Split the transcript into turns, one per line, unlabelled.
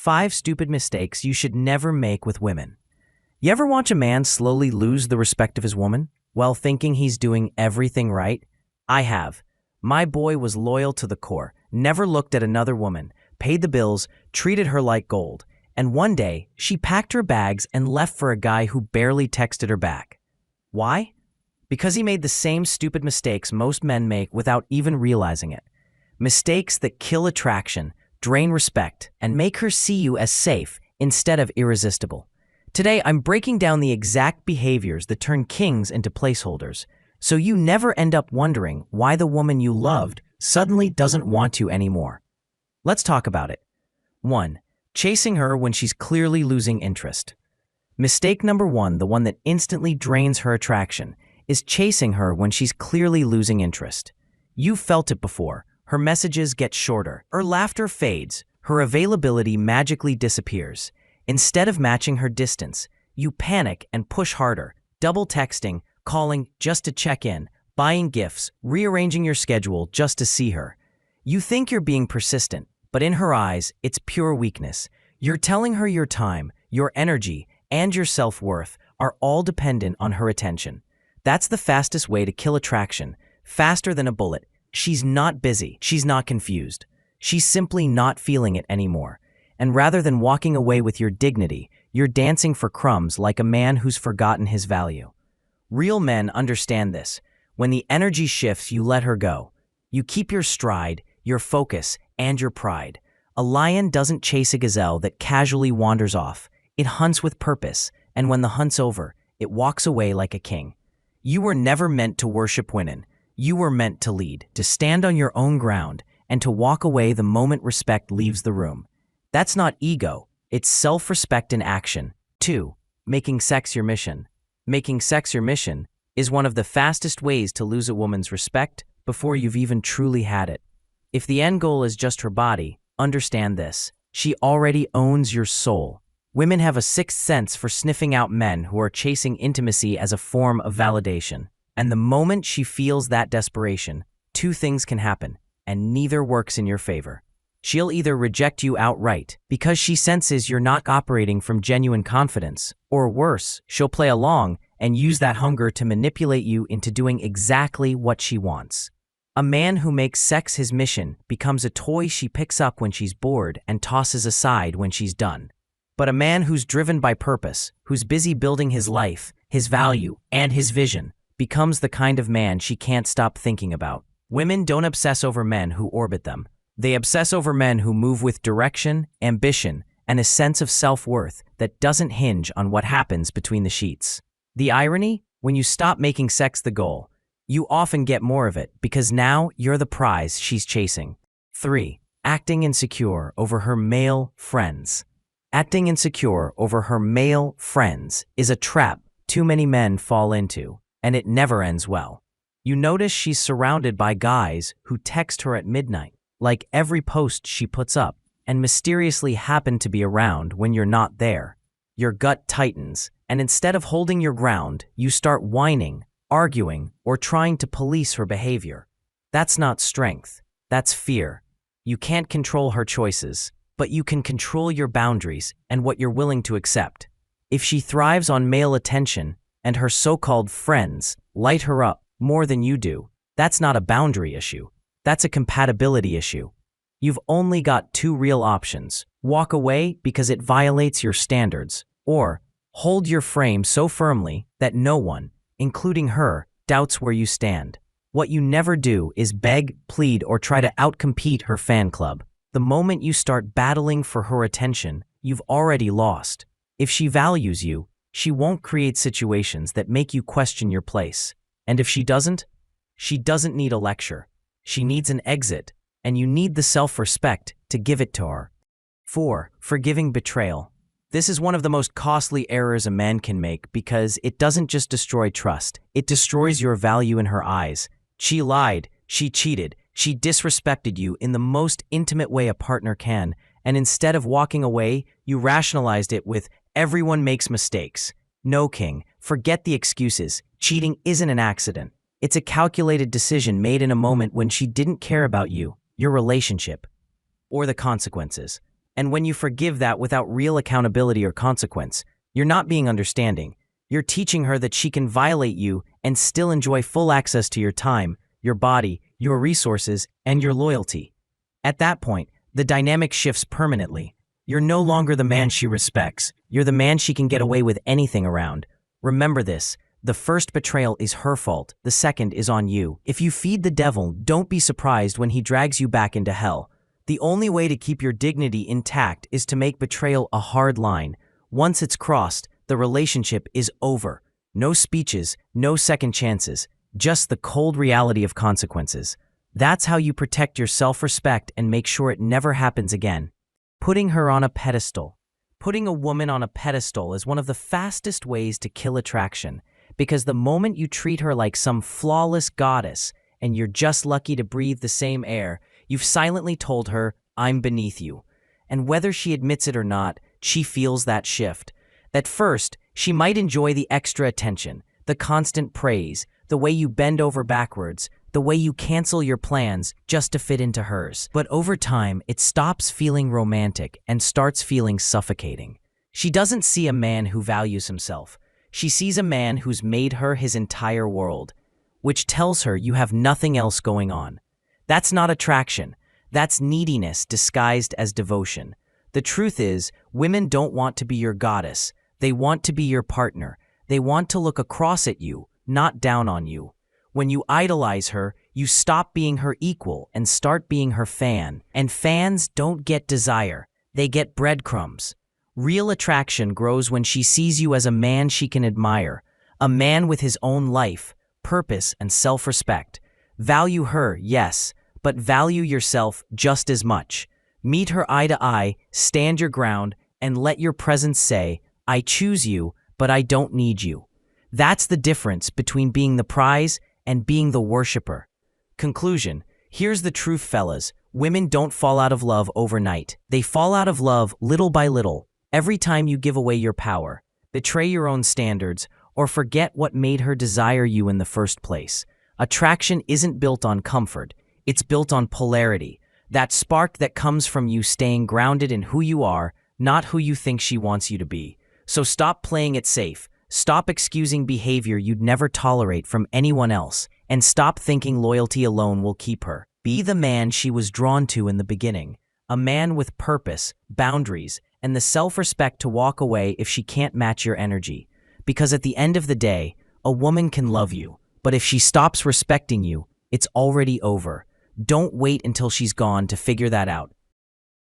5 stupid mistakes you should never make with women. You ever watch a man slowly lose the respect of his woman while thinking he's doing everything right? I have. My boy was loyal to the core, never looked at another woman, paid the bills, treated her like gold, and one day she packed her bags and left for a guy who barely texted her back. Why? Because he made the same stupid mistakes most men make without even realizing it. Mistakes that kill attraction, drain respect, and make her see you as safe instead of irresistible. Today, I'm breaking down the exact behaviors that turn kings into placeholders, so you never end up wondering why the woman you loved suddenly doesn't want you anymore. Let's talk about it. 1. Chasing her when she's clearly losing interest. Mistake number 1, the one that instantly drains her attraction, is chasing her when she's clearly losing interest. You've felt it before. Her messages get shorter, her laughter fades, her availability magically disappears. Instead of matching her distance, you panic and push harder, double texting, calling just to check in, buying gifts, rearranging your schedule just to see her. You think you're being persistent, but in her eyes, it's pure weakness. You're telling her your time, your energy, and your self-worth are all dependent on her attention. That's the fastest way to kill attraction, faster than a bullet. She's not busy, she's not confused. She's simply not feeling it anymore. And rather than walking away with your dignity, you're dancing for crumbs like a man who's forgotten his value. Real men understand this. When the energy shifts, you let her go. You keep your stride, your focus, and your pride. A lion doesn't chase a gazelle that casually wanders off. It hunts with purpose, and when the hunt's over, it walks away like a king. You were never meant to worship women. You were meant to lead, to stand on your own ground, and to walk away the moment respect leaves the room. That's not ego, it's self-respect in action. 2. Making sex your mission. Making sex your mission is one of the fastest ways to lose a woman's respect before you've even truly had it. If the end goal is just her body, understand this: she already owns your soul. Women have a sixth sense for sniffing out men who are chasing intimacy as a form of validation. And the moment she feels that desperation, 2 things can happen, and neither works in your favor. She'll either reject you outright because she senses you're not operating from genuine confidence, or worse, she'll play along and use that hunger to manipulate you into doing exactly what she wants. A man who makes sex his mission becomes a toy she picks up when she's bored and tosses aside when she's done. But a man who's driven by purpose, who's busy building his life, his value, and his vision, becomes the kind of man she can't stop thinking about. Women don't obsess over men who orbit them. They obsess over men who move with direction, ambition, and a sense of self-worth that doesn't hinge on what happens between the sheets. The irony? When you stop making sex the goal, you often get more of it because now you're the prize she's chasing. 3. Acting insecure over her male friends. Acting insecure over her male friends is a trap too many men fall into, and it never ends well. You notice she's surrounded by guys who text her at midnight, like every post she puts up, and mysteriously happen to be around when you're not there. Your gut tightens, and instead of holding your ground, you start whining, arguing, or trying to police her behavior. That's not strength, that's fear. You can't control her choices, but you can control your boundaries and what you're willing to accept. If she thrives on male attention, and her so-called friends light her up more than you do, that's not a boundary issue. That's a compatibility issue. You've only got 2 real options: walk away because it violates your standards, or hold your frame so firmly that no one, including her, doubts where you stand. What you never do is beg, plead, or try to outcompete her fan club. The moment you start battling for her attention, you've already lost. If she values you, she won't create situations that make you question your place. And if she doesn't need a lecture. She needs an exit, and you need the self-respect to give it to her. 4. Forgiving betrayal. This is one of the most costly errors a man can make because it doesn't just destroy trust, it destroys your value in her eyes. She lied, she cheated, she disrespected you in the most intimate way a partner can, and instead of walking away, you rationalized it with, "Everyone makes mistakes." No, King, forget the excuses. Cheating isn't an accident. It's a calculated decision made in a moment when she didn't care about you, your relationship, or the consequences. And when you forgive that without real accountability or consequence, you're not being understanding. You're teaching her that she can violate you and still enjoy full access to your time, your body, your resources, and your loyalty. At that point, the dynamic shifts permanently. You're no longer the man she respects. You're the man she can get away with anything around. Remember this. The first betrayal is her fault. The second is on you. If you feed the devil, don't be surprised when he drags you back into hell. The only way to keep your dignity intact is to make betrayal a hard line. Once it's crossed, the relationship is over. No speeches, no second chances, just the cold reality of consequences. That's how you protect your self-respect and make sure it never happens again. Putting her on a pedestal. Putting a woman on a pedestal is one of the fastest ways to kill attraction, because the moment you treat her like some flawless goddess and you're just lucky to breathe the same air, you've silently told her, "I'm beneath you." And whether she admits it or not, she feels that shift. At first, she might enjoy the extra attention, the constant praise, the way you bend over backwards, the way you cancel your plans just to fit into hers. But over time, it stops feeling romantic and starts feeling suffocating. She doesn't see a man who values himself. She sees a man who's made her his entire world, which tells her you have nothing else going on. That's not attraction. That's neediness disguised as devotion. The truth is, women don't want to be your goddess. They want to be your partner. They want to look across at you, not down on you. When you idolize her, you stop being her equal and start being her fan. And fans don't get desire. They get breadcrumbs. Real attraction grows when she sees you as a man she can admire, a man with his own life, purpose, and self-respect. Value her, yes, but value yourself just as much. Meet her eye to eye, stand your ground, and let your presence say, "I choose you, but I don't need you." That's the difference between being the prize and being the worshiper. Conclusion. Here's the truth, fellas. Women don't fall out of love overnight. They fall out of love little by little. Every time you give away your power, betray your own standards, or forget what made her desire you in the first place. Attraction isn't built on comfort. It's built on polarity. That spark that comes from you staying grounded in who you are, not who you think she wants you to be. So stop playing it safe. Stop excusing behavior you'd never tolerate from anyone else, and stop thinking loyalty alone will keep her. Be the man she was drawn to in the beginning, a man with purpose, boundaries, and the self-respect to walk away if she can't match your energy. Because at the end of the day, a woman can love you, but if she stops respecting you, it's already over. Don't wait until she's gone to figure that out.